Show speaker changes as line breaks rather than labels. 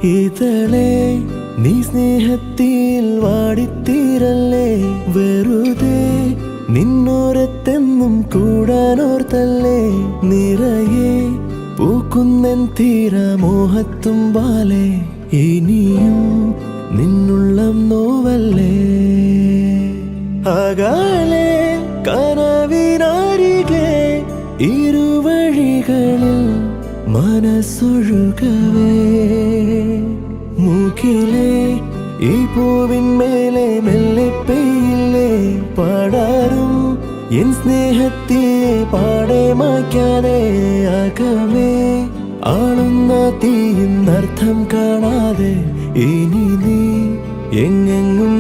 ഇതളേ നീ സ്നേഹത്തിൽ വാടിത്തീരല്ലേ, വെറുതെ നിന്നോരത്തെന്നും കൂടാനോർത്തല്ലേ. നിറയെ പൂക്കുന്നൻ തീരമോഹത്തുമ്പാലെ, ഇനിയും നിന്നുള്ളം നോവല്ലേ. അകലെ കനവിനരികെ ഇരുവഴികളിൽ മനസ്സൊഴുകവേ, മൂക്കിലെ ഈ പൂവിന്മേലെ മെല്ലെ പെയ്യില്ലേ പാടാറും എൻ സ്നേഹത്തെ പാടെ മായ്ക്കാതെ. അകമേ ആളുന്ന തീയിന്നർത്ഥം കാണാതെ, ഇനി നീ എങ്ങെങ്ങും